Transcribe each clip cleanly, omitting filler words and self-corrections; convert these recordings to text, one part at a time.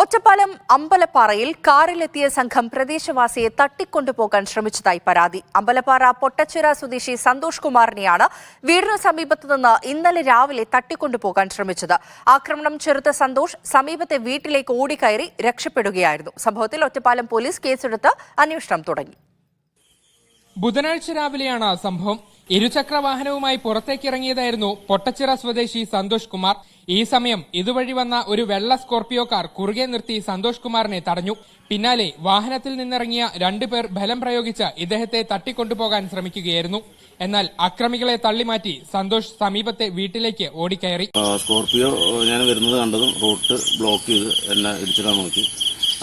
ഒറ്റപ്പാലം അമ്പലപ്പാറയിൽ കാറിലെത്തിയ സംഘം പ്രദേശവാസിയെ തട്ടിക്കൊണ്ടുപോകാൻ ശ്രമിച്ചതായി പരാതി. അമ്പലപ്പാറ പൊട്ടച്ചിറ സ്വദേശി സന്തോഷ് കുമാറിനെയാണ് വീടിനു സമീപത്തുനിന്ന് ഇന്നലെ രാവിലെ തട്ടിക്കൊണ്ടുപോകാൻ ശ്രമിച്ചത്. ആക്രമണം ചെറുത്ത സന്തോഷ് സമീപത്തെ വീട്ടിലേക്ക് ഓടിക്കയറി രക്ഷപ്പെടുകയായിരുന്നു. സംഭവത്തിൽ ഒറ്റപ്പാലം പോലീസ് കേസെടുത്ത് അന്വേഷണം തുടങ്ങി. ബുധനാഴ്ച രാവിലെയാണ് സംഭവം. ഇരുചക്ര വാഹനവുമായി പുറത്തേക്കിറങ്ങിയതായിരുന്നു പൊട്ടച്ചിറ സ്വദേശി സന്തോഷ് കുമാർ. ഈ സമയം ഇതുവഴി വന്ന ഒരു വെള്ള സ്കോർപിയോ കാർ കുറുകെ നിർത്തി സന്തോഷ് കുമാറിനെ തടഞ്ഞു. പിന്നാലെ വാഹനത്തിൽ നിന്നിറങ്ങിയ രണ്ടുപേർ ബലം പ്രയോഗിച്ച് ഇദ്ദേഹത്തെ തട്ടിക്കൊണ്ടുപോകാൻ ശ്രമിക്കുകയായിരുന്നു. എന്നാൽ അക്രമികളെ തള്ളിമാറ്റി സന്തോഷ് സമീപത്തെ വീട്ടിലേക്ക് ഓടിക്കയറി. സ്കോർപിയോ ഞാൻ വരുന്നത് കണ്ടതും റോഡ് ബ്ലോക്ക് ചെയ്ത് എന്നെ ഇടിച്ചിടാൻ നോക്കി.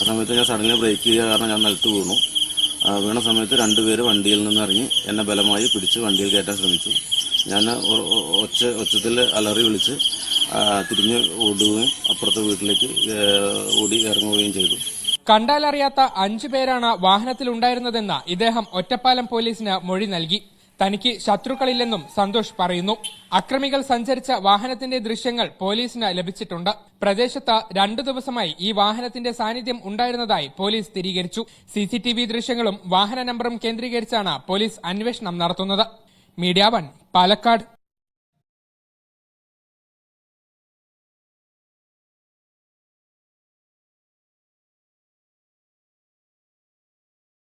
ആ സമയത്ത് ഞാൻ സഡൻലി ബ്രേക്ക് ചെയ്യുക കാരണം ഞാൻ നിലത്ത് വീണു. വീണ സമയത്ത് രണ്ടുപേര് വണ്ടിയിൽ നിന്നിറങ്ങി എന്നെ ബലമായി പിടിച്ച് വണ്ടിയിൽ കയറ്റാൻ ശ്രമിച്ചു. ഞാൻ ഒച്ചത്തിൽ അലറി വിളിച്ച് തിരിഞ്ഞ് ഓടുകയും അപ്പുറത്തെ വീട്ടിലേക്ക് ഓടി ഇറങ്ങുകയും ചെയ്തു. കണ്ടാലറിയാത്ത 5 പേരാണ് വാഹനത്തിലുണ്ടായിരുന്നതെന്ന് ഇദ്ദേഹം ഒറ്റപ്പാലം പോലീസിന് മൊഴി നൽകി. തനിക്ക് ശത്രുക്കളില്ലെന്നും സന്തോഷ് പറയുന്നു. അക്രമികൾ സഞ്ചരിച്ച വാഹനത്തിന്റെ ദൃശ്യങ്ങൾ പോലീസിന് ലഭിച്ചിട്ടുണ്ട്. പ്രദേശത്ത് 2 ദിവസമായി ഈ വാഹനത്തിന്റെ സാന്നിധ്യം ഉണ്ടായിരുന്നതായി പോലീസ് സ്ഥിരീകരിച്ചു. CCTV ദൃശ്യങ്ങളും വാഹന നമ്പറും കേന്ദ്രീകരിച്ചാണ് പോലീസ് അന്വേഷണം നടത്തുന്നത്. മീഡിയ 1 പാലക്കാട്.